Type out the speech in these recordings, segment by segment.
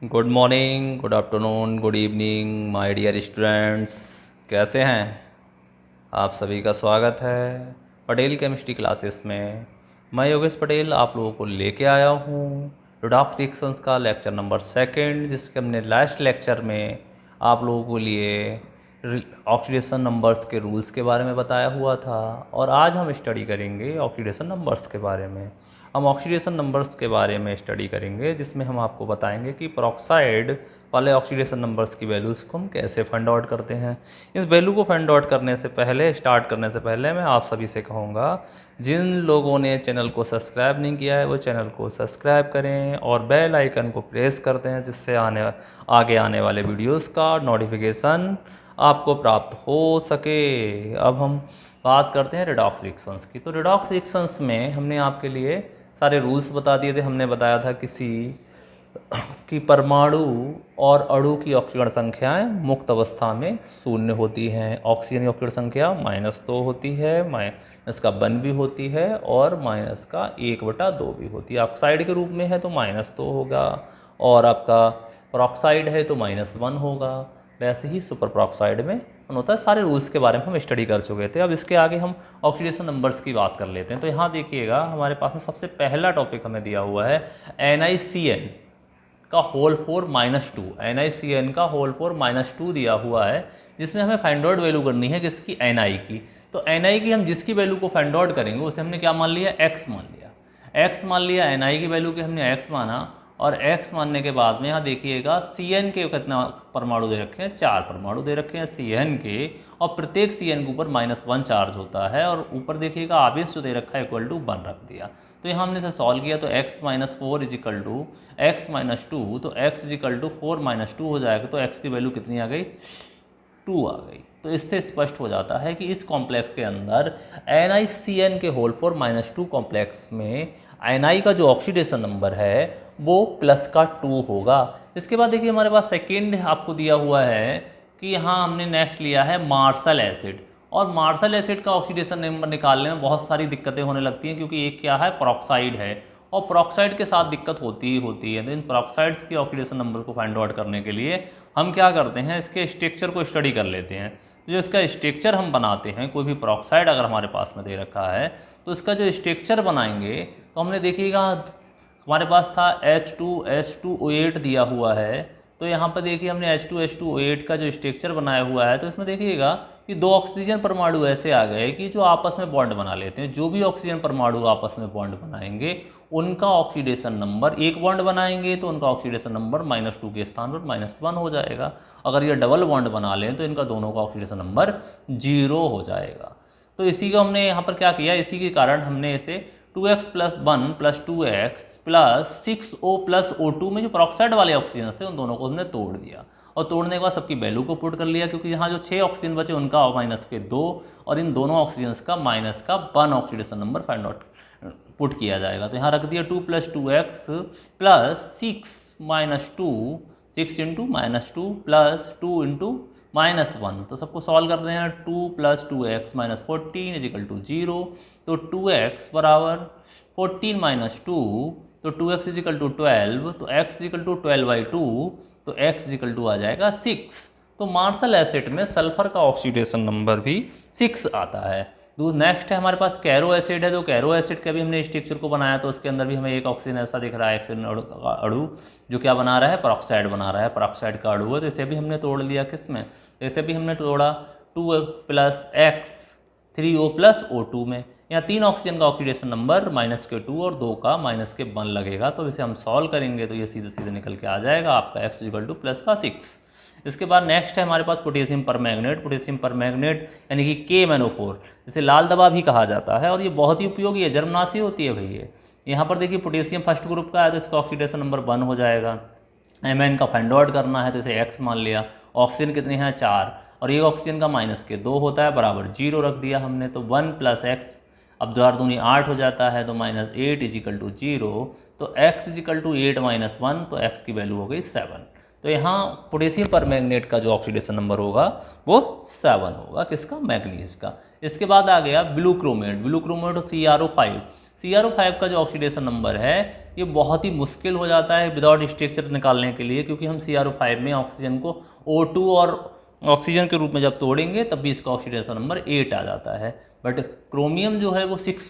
Good morning, good afternoon, good evening my dear students. कैसे हैं आप? सभी का स्वागत है पटेल केमिस्ट्री क्लासेस में। मैं योगेश पटेल आप लोगों को लेके आया हूँ रिडॉक्स रिएक्शंस का लेक्चर नंबर सेकंड, जिसके हमने लास्ट लेक्चर में आप लोगों को लिए ऑक्सीडेशन नंबर्स के रूल्स के बारे में बताया हुआ था। और आज हम स्टडी करेंगे ऑक्सीडेशन नंबर्स के बारे में। हम ऑक्सीडेशन नंबर्स के बारे में स्टडी करेंगे, जिसमें हम आपको बताएंगे कि पेरोक्साइड वाले ऑक्सीडेशन नंबर्स की वैल्यूज़ को हम कैसे फाइंड आउट करते हैं। इस वैल्यू को फाइंड आउट करने से पहले, स्टार्ट करने से पहले, मैं आप सभी से कहूँगा, जिन लोगों ने चैनल को सब्सक्राइब नहीं किया है वो चैनल को सब्सक्राइब करें और बेल आइकन को प्रेस कर दें, जिससे आगे आने वाले वीडियोस का नोटिफिकेशन आपको प्राप्त हो सके। अब हम बात करते हैं रिडॉक्स रिएक्शंस की। तो रिडॉक्स रिएक्शंस में हमने आपके लिए सारे रूल्स बता दिए थे। हमने बताया था किसी की परमाणु और अणु की ऑक्सीजन संख्याएं मुक्त अवस्था में शून्य होती हैं। ऑक्सीजन की ऑक्सीजन संख्या -2 होती है, माइनस का 1 भी होती है और माइनस का 1/2 भी होती है। ऑक्साइड के रूप में है तो -2 होगा और आपका परऑक्साइड है तो -1 होगा। वैसे ही सुपर परऑक्साइड में होता है। सारे रूल्स के बारे में हम स्टडी कर चुके थे। अब इसके आगे हम ऑक्सीडेशन नंबर्स की बात कर लेते हैं। तो यहाँ देखिएगा, हमारे पास में सबसे पहला टॉपिक हमें दिया हुआ है NiCN का होल फोर -2। NiCN का होल फोर -2 दिया हुआ है, जिसमें हमें फाइंड आउट वैल्यू करनी है किसकी? Ni की। तो Ni की हम जिसकी वैल्यू को फाइंड आउट करेंगे उसे हमने क्या मान लिया? x मान लिया। x मान लिया, Ni की वैल्यू की हमने x माना और x मानने के बाद में यहाँ देखिएगा Cn के कितना परमाणु दे रखे हैं? 4 परमाणु दे रखे हैं Cn के, और प्रत्येक Cn के ऊपर -1 चार्ज होता है और ऊपर देखिएगा आवेश जो दे रखा है =1 रख दिया। तो यहाँ हमने इसे सॉल्व किया तो x - 4 = x - 2, तो x = 4 - 2 हो जाएगा। तो x की वैल्यू कितनी आ गई? 2 आ गई। तो इससे स्पष्ट हो जाता है कि इस कॉम्प्लेक्स के अंदर NiCN के होल फोर -2 कॉम्प्लेक्स में Ni का जो ऑक्सीडेशन नंबर है वो +2 होगा। इसके बाद देखिए हमारे पास सेकेंड आपको दिया हुआ है कि यहाँ हमने नेक्स्ट लिया है मार्शल एसिड। और मार्शल एसिड का ऑक्सीडेशन नंबर निकालने में बहुत सारी दिक्कतें होने लगती हैं, क्योंकि एक क्या है? पेरोक्साइड है, और पेरोक्साइड के साथ दिक्कत होती ही होती है। तो इन पेरोक्साइड्स की ऑक्सीडेशन नंबर को फाइंड आउट करने के लिए हम क्या करते हैं? इसके स्ट्रक्चर को स्टडी कर लेते हैं। तो जो इसका स्ट्रक्चर हम बनाते हैं, कोई भी पेरोक्साइड अगर हमारे पास में दे रखा है तो इसका जो स्ट्रक्चर बनाएंगे, तो हमने देखिएगा हमारे पास था H2S2O8 दिया हुआ है। तो यहाँ पर देखिए हमने H2S2O8 का जो स्ट्रक्चर बनाया हुआ है, तो इसमें देखिएगा कि 2 ऑक्सीजन परमाणु ऐसे आ गए कि जो आपस में बॉन्ड बना लेते हैं। जो भी ऑक्सीजन परमाणु आपस में बॉन्ड बनाएंगे उनका ऑक्सीडेशन नंबर, एक बॉन्ड बनाएंगे तो उनका ऑक्सीडेशन नंबर -2 के स्थान पर -1 हो जाएगा। अगर ये डबल बॉन्ड बना लें तो इनका दोनों का ऑक्सीडेशन नंबर 0 हो जाएगा। तो इसी को हमने यहाँ पर क्या किया? इसी के कारण हमने इसे 2x + 1 + 2x + 6O + O2 में जो पेरोक्साइड वाले ऑक्सीजन थे उन दोनों को हमने तोड़ दिया, और तोड़ने के बाद सबकी वैल्यू को पुट कर लिया, क्योंकि यहाँ जो 6 ऑक्सीजन बचे उनका -2 और इन दोनों ऑक्सीजन का -1 oxidation number find out put किया जाएगा। तो यहाँ रख दिया 2 + 2x + 6 - 2, 6 × -2 + 2 × -1। तो सबको सॉल्व करते हैं। 2 + 2x - 14 = 0। तो 2x = 14 - 2, तो 2x = 12, तो x = 12/2, तो x = आ जाएगा 6। तो मार्शल एसिड में सल्फर का ऑक्सीडेशन नंबर भी 6 आता है। नेक्स्ट है हमारे पास कैरो एसिड है। तो कैरो एसिड का भी हमने स्ट्रक्चर को बनाया, तो उसके अंदर भी हमें एक ऑक्सीजन ऐसा दिख रहा है, ऑक्सीजन अणु जो क्या बना रहा है? पेरोक्साइड बना रहा है। पेरोक्साइड का अणु है, तो इसे भी हमने तोड़ लिया। किस में? इसे भी हमने तोड़ा 2 + x 3O + O2 में। यहाँ 3 ऑक्सीजन का ऑक्सीडेशन नंबर -2 और 2 का -1 लगेगा। तो इसे हम सॉल्व करेंगे तो ये सीधे सीधे निकल के आ जाएगा आपका x = +6। इसके बाद नेक्स्ट है हमारे पास पोटेशियम परमैंगनेट। पोटेशियम परमैंगनेट यानी कि KMnO4, जिसे लाल दवा भी कहा जाता है, और ये बहुत ही उपयोगी है, जर्मनाशी होती है भैया। यहाँ पर देखिए पोटेशियम फर्स्ट ग्रुप का है तो इसका ऑक्सीडेशन नंबर 1 हो जाएगा। Mn का फाइंड आउट करना है तो इसे x मान लिया। ऑक्सीजन कितने हैं? 4, और एक ऑक्सीजन का -2 होता है, बराबर 0 रख दिया हमने। तो 1 + x, अब 4 दूनी 8 हो जाता है, तो -8 = 0। तो x = 8 - 1, तो x की वैल्यू हो गई 7। तो यहाँ पोटेशियम परमैंगनेट का जो ऑक्सीडेशन नंबर होगा वो 7 होगा। किसका? मैग्नीज का। इसके बाद आ गया blue chromate. Blue chromate CrO5। CrO5 का जो ऑक्सीडेशन नंबर है ये बहुत ही मुश्किल हो जाता है विदाउट स्ट्रक्चर निकालने के लिए, क्योंकि हम CrO5 में ऑक्सीजन को O2 और ऑक्सीजन के रूप में जब तोड़ेंगे तब भी इसका ऑक्सीडेशन नंबर 8 आ जाता है। बट क्रोमियम जो है वो 6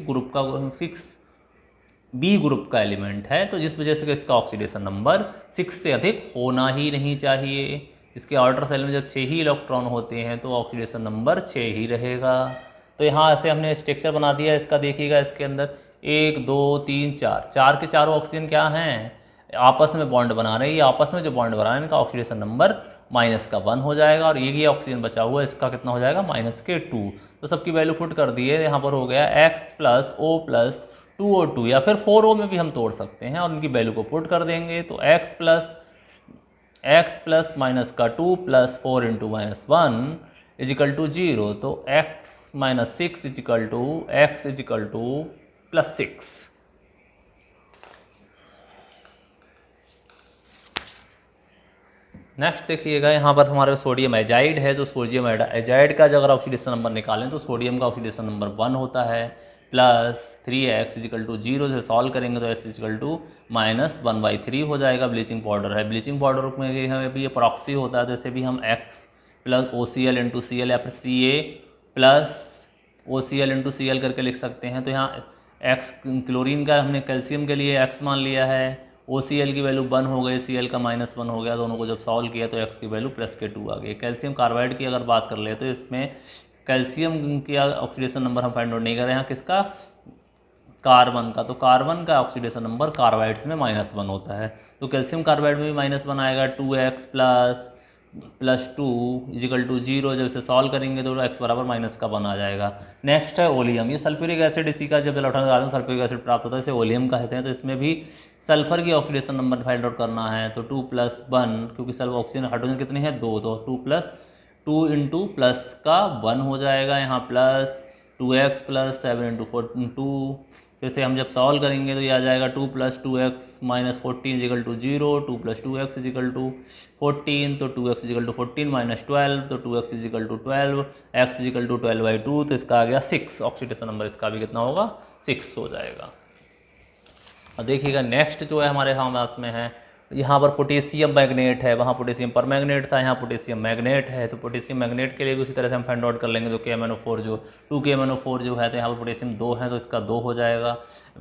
ग्रुप का एलिमेंट है, तो जिस वजह से इसका ऑक्सीडेशन नंबर 6 से अधिक होना ही नहीं चाहिए। इसके आउटर सेल में जब 6 ही इलेक्ट्रॉन होते हैं तो ऑक्सीडेशन नंबर 6 ही रहेगा। तो यहाँ से हमने स्ट्रक्चर बना दिया इसका, देखिएगा इसके अंदर 1 2 3 4, चार के चारों ऑक्सीजन क्या हैं, आपस में बॉन्ड बना रहे हैं। ये आपस में जो बॉन्ड बना रहे हैं इनका ऑक्सीडेशन नंबर -1 हो जाएगा, और ये ऑक्सीजन बचा हुआ है इसका कितना हो जाएगा -2। तो सबकी वैल्यू पुट कर दिए, यहाँ पर हो गया X + O + 2O2, या फिर 4O में भी हम तोड़ सकते हैं और उनकी वैल्यू को पुट कर देंगे। तो x प्लस माइनस का 2 + 4 × -1 = 0। तो x - 6 = x +6। नेक्स्ट देखिएगा, यहाँ पर हमारे सोडियम एजाइड है। जो सोडियम एजाइड का अगर ऑक्सीडेशन नंबर निकालें तो सोडियम का ऑक्सीडेशन नंबर 1 होता है, +3x = 0 से सॉल्व करेंगे तो s = -1/3 हो जाएगा। ब्लीचिंग पाउडर है, ब्लीचिंग पाउडर में भी ये प्रॉक्सी होता है, जैसे भी हम x + OCl × Cl या फिर Ca + OCl × Cl करके लिख सकते हैं। तो यहाँ x क्लोरीन का हमने कैल्शियम के लिए x मान लिया है, OCl की वैल्यू 1 हो गई, Cl का -1 हो गया, दोनों को जब सॉल्व किया तो x की वैल्यू +2 आ गई। कैल्शियम कार्बाइड की अगर बात कर ले तो इसमें कैल्शियम की ऑक्सीडेशन नंबर हम फाइंड आउट नहीं कर रहे हैं, किसका, कार्बन का। तो कार्बन का ऑक्सीडेशन नंबर कार्बाइड्स में -1 होता है, तो कैल्शियम कार्बाइड में भी -1 आएगा। 2x + 2 = 0, जब इसे सॉल्व करेंगे तो x बराबर -1 आ जाएगा। नेक्स्ट है ओलियम, ये सल्फ्यूरिक एसिड, इसी का जब इलेक्ट्रॉन सल्फ्यूरिक एसिड प्राप्त होता है, इसे ओलियम कहते हैं। तो इसमें भी सल्फर की ऑक्सीडेशन नंबर फाइंड आउट करना है, तो 2 + 1, क्योंकि सल्फर ऑक्सीजन हाइड्रोजन कितने हैं 2, तो 2 × +1 हो जाएगा, यहाँ +2x + 7 × 2। तो इसे हम जब सॉल्व करेंगे तो ये आ जाएगा 2 + 2x - 14 = 0, 2 + 2x = 14, तो 2x = 14 - 12, तो 2x = 12, x = 12/2, तो इसका आ गया 6। ऑक्सीडेशन नंबर इसका भी कितना होगा, 6 हो जाएगा। और देखिएगा नेक्स्ट जो है हमारे पास में है, यहाँ पर पोटेशियम मैग्नेट है, वहाँ पोटेशियम परमैंगनेट था, यहाँ पोटेशियम मैग्नेट है। तो पोटेशियम मैग्नेट के लिए भी उसी तरह से हम फाइंड आउट कर लेंगे। तो KMnO4 जो 2KMnO4 जो है, तो यहाँ पर पोटेशियम 2 है तो इसका 2 हो जाएगा।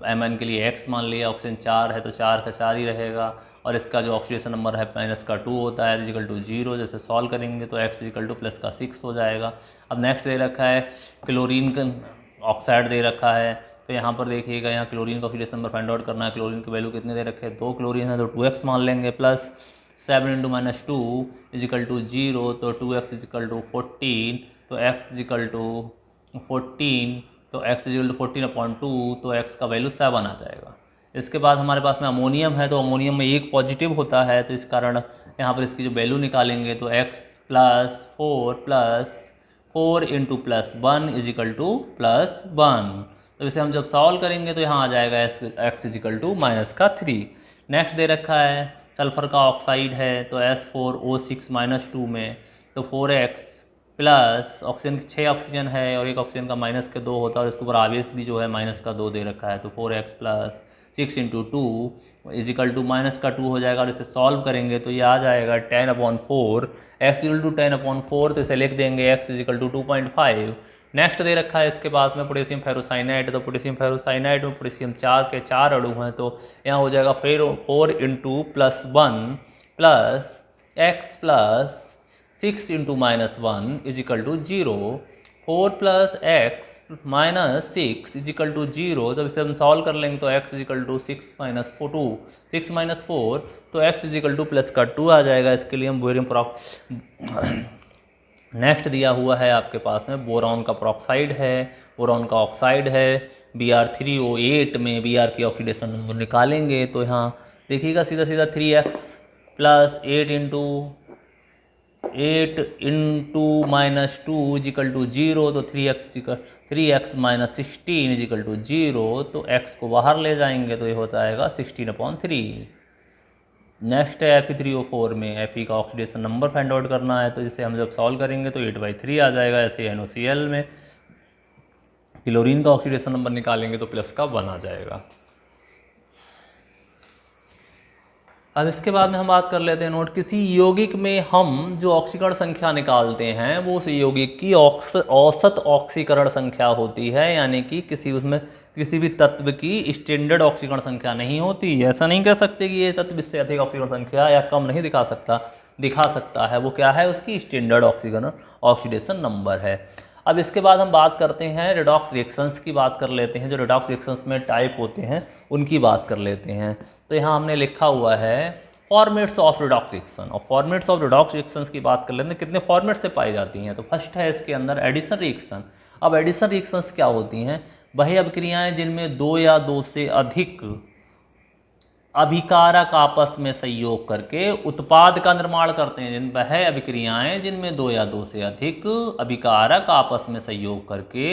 Mn के लिए x मान लिया, ऑक्सीजन 4 है तो 4 का 4 ही रहेगा, और इसका जो ऑक्सीडेशन नंबर है -2 होता है, = 0। जैसे सॉल्व करेंगे तो x = +6 हो जाएगा। अब नेक्स्ट दे रखा है क्लोरीन ऑक्साइड दे रखा है, तो यहाँ पर देखिएगा, यहाँ क्लोरीन का ऑक्सीडेशन नंबर फाइंड आउट करना है। क्लोरीन की वैल्यू कितने दे रखे हैं, 2 क्लोरीन है तो 2x मान लेंगे, +7 × -2 = 0, तो 2x = 14, तो x = 14, तो x = 14/2, तो x का वैल्यू 7 आ जाएगा। इसके बाद हमारे पास में अमोनियम है, तो अमोनियम में 1 पॉजिटिव होता है, तो इस कारण यहाँ पर इसकी जो वैल्यू निकालेंगे तो x + 4 + 4 × +1 = +1। तो इसे हम जब सॉल्व करेंगे तो यहाँ आ जाएगा x = -3। नेक्स्ट दे रखा है सल्फर का ऑक्साइड है, तो S4O6 - 2 में, तो 4x प्लस ऑक्सीजन 6 ऑक्सीजन है और एक ऑक्सीजन का -2 होता है, और इसके ऊपर आवेश भी जो है -2 दे रखा है। तो 4x + 6 × 2 = -2 हो जाएगा, और इसे सॉल्व करेंगे तो ये आ जाएगा 10/4, x = 10/4, तो इसे लिख देंगे x = 2.5। नेक्स्ट दे रखा है इसके पास में पोटेशियम फेरोसाइनाइड, तो पोटेशियम फेरोसाइनाइड में पोटेशियम 4 के 4 अणु हैं, तो यहाँ हो जाएगा 4 × +1 + x + 6 × -1 = 0, 4 + x - 6 = 0। जब इसे हम सॉल्व कर लेंगे तो x = 6 - 4, 6 - 4, तो x = +2 आ जाएगा। इसके लिए हम बोरियम नेक्स्ट दिया हुआ है आपके पास में बोरॉन का प्रोक्साइड है, बोरॉन का ऑक्साइड है, Br3O8 में Br की ऑक्सीडेशन नंबर निकालेंगे तो यहाँ देखिएगा सीधा सीधा 3x + 8 × -2 = 0, तो 3x - 16 = 0, तो x को बाहर ले जाएंगे तो ये हो जाएगा 16/3। नेक्स्ट है Fe3O4 में Fe का ऑक्सीडेशन नंबर फाइंड आउट करना है, तो जिसे हम जब सॉल्व करेंगे तो 8/3 आ जाएगा। ऐसे NOCl में क्लोरीन का ऑक्सीडेशन नंबर निकालेंगे तो +1 आ जाएगा। अब इसके बाद में हम बात कर लेते हैं नोट, किसी यौगिक में हम जो ऑक्सीकरण संख्या निकालते हैं वो उस यौगिक की औसत ऑक्सीकरण संख्या होती है, यानी कि किसी भी तत्व की स्टैंडर्ड ऑक्सीकरण संख्या नहीं होती। ऐसा नहीं कह सकते कि ये तत्व इससे अधिक ऑक्सीकरण संख्या या कम नहीं दिखा सकता है। वो क्या है, उसकी स्टैंडर्ड ऑक्सीडेशन नंबर है। अब इसके बाद हम बात करते हैं रेडॉक्स रिएक्शंस की बात कर लेते हैं। जो रेडॉक्स रिएक्शंस में टाइप होते हैं उनकी बात कर लेते हैं। तो यहाँ हमने लिखा हुआ है फॉर्मेट्स ऑफ रेडॉक्स रिएक्शन, और फॉर्मेट्स ऑफ रेडॉक्स रिएक्शंस की बात कर लेते हैं कितने फॉर्मेट से पाई जाती हैं। तो फर्स्ट है इसके अंदर एडिशन रिएक्शन। अब एडिशन रिएक्शंस क्या होती हैं, वही अभिक्रियाएं जिनमें दो या दो से अधिक अभिकारक आपस में संयोग करके उत्पाद का निर्माण करते हैं। वह अभिक्रियाएं जिनमें दो या दो से अधिक अभिकारक आपस में संयोग करके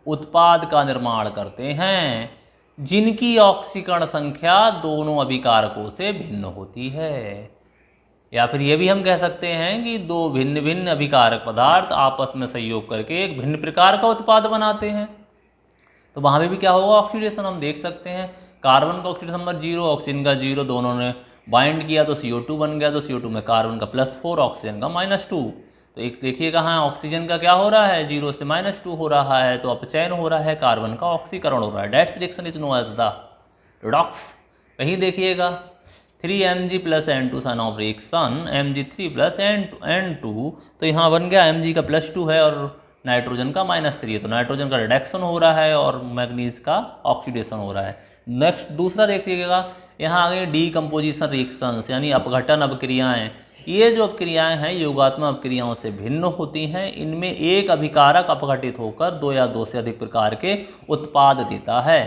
उत्पाद का निर्माण करते हैं, जिनकी ऑक्सीकरण संख्या दोनों अभिकारकों से भिन्न होती है। या फिर ये भी हम कह सकते हैं कि दो भिन्न भिन्न अभिकारक पदार्थ आपस में संयोग करके एक भिन्न प्रकार का उत्पाद बनाते हैं। तो वहाँ भी क्या होगा, ऑक्सीडेशन हम देख सकते हैं। कार्बन का ऑक्सीडेशन नंबर 0, ऑक्सीजन का 0, दोनों ने बाइंड किया तो CO2 बन गया। तो CO2 में कार्बन का +4, ऑक्सीजन का -2। तो एक देखिएगा, हाँ ऑक्सीजन का क्या हो रहा है, 0 से -2 हो रहा है, तो अपचयन हो रहा है, कार्बन का ऑक्सीकरण हो रहा है। That's reaction is known as the redox. कहीं देखिएगा 3Mg + N2 son of reaction Mg3 + N2, तो यहाँ बन गया Mg का +2 है और नाइट्रोजन का -3 है, तो नाइट्रोजन का रिडक्शन हो रहा है और मैग्नीज का ऑक्सीडेशन हो रहा है। नेक्स्ट दूसरा देखिएगा, यहाँ आ गई डीकम्पोजिशन रिएक्शंस, यानी अपघटन अभिक्रियाएं। ये जो अभिक्रियाएं हैं योगात्मक अभिक्रियाओं से भिन्न होती हैं। इनमें एक अभिकारक अपघटित होकर दो या दो से अधिक प्रकार के उत्पाद देता है।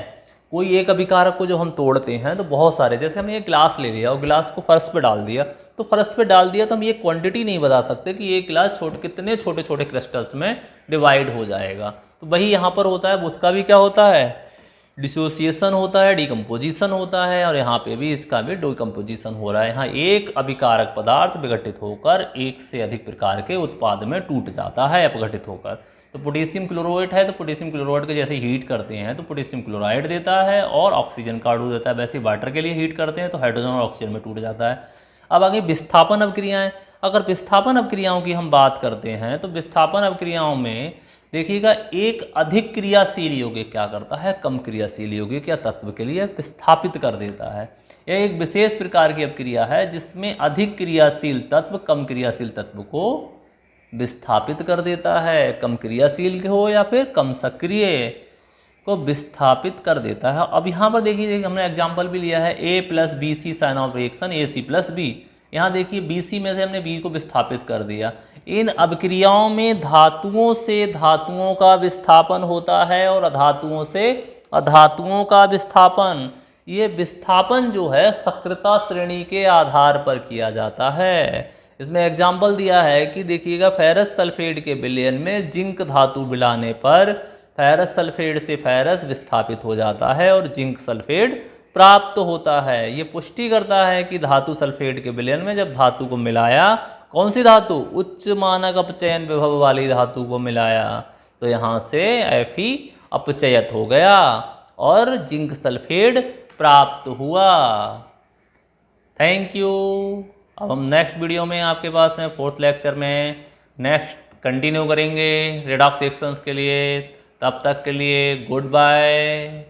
कोई एक अभिकारक को जब हम तोड़ते हैं तो बहुत सारे, जैसे हमने ये गिलास ले लिया और गिलास को फर्श पे डाल दिया, तो फर्श पे डाल दिया तो हम ये क्वांटिटी नहीं बता सकते कि ये गिलास कितने छोटे छोटे क्रिस्टल्स में डिवाइड हो जाएगा। तो वही यहाँ पर होता है, उसका भी क्या होता है, डिसोसिएशन होता है, डिकम्पोजिशन होता है, और यहाँ पे भी इसका भी डिकम्पोजिशन हो रहा है। यहाँ एक अभिकारक पदार्थ विघटित होकर एक से अधिक प्रकार के उत्पाद में टूट जाता है अपघटित होकर। तो पोटेशियम क्लोराइड है, तो पोटेशियम क्लोराइड को जैसे हीट करते हैं तो पोटेशियम क्लोराइड देता है और ऑक्सीजन का अणु देता है। वैसे ही वाटर के लिए हीट करते हैं तो हाइड्रोजन और ऑक्सीजन में टूट जाता है। अब आगे विस्थापन अभिक्रियाएं। अगर विस्थापन अभिक्रियाओं की हम बात करते हैं तो विस्थापन अभिक्रियाओं में देखिएगा, एक अधिक क्रियाशील यौगिक क्या करता है, कम क्रियाशील यौगिक या तत्व के लिए विस्थापित कर देता है। यह एक विशेष प्रकार की अभिक्रिया है जिसमें अधिक क्रियाशील तत्व कम क्रियाशील तत्व को विस्थापित कर देता है। कम क्रियाशील हो या फिर कम सक्रिय को विस्थापित कर देता है। अब यहाँ पर देखिए, हमने एग्जाम्पल भी लिया है A + BC sign of reaction AC + B। यहाँ देखिए BC में से हमने B को विस्थापित कर दिया। इन अभिक्रियाओं में धातुओं से धातुओं का विस्थापन होता है और अधातुओं से अधातुओं का विस्थापन। ये विस्थापन जो है सक्रियता श्रेणी के आधार पर किया जाता है। इसमें एग्जाम्पल दिया है कि देखिएगा, फेरस सल्फेट के विलयन में जिंक धातु मिलाने पर फेरस सल्फेट से फेरस विस्थापित हो जाता है और जिंक सल्फेट प्राप्त होता है। ये पुष्टि करता है कि धातु सल्फेट के विलयन में जब धातु को मिलाया, कौन सी धातु, उच्च मानक अपचयन विभव वाली धातु को मिलाया, तो यहाँ से Fe अपचयत हो गया और जिंक सल्फेट प्राप्त हुआ। Thank you. अब हम नेक्स्ट वीडियो में आपके पास में 4th लेक्चर में नेक्स्ट कंटिन्यू करेंगे रेडॉक्स रिएक्शंस के लिए। तब तक के लिए गुड बाय।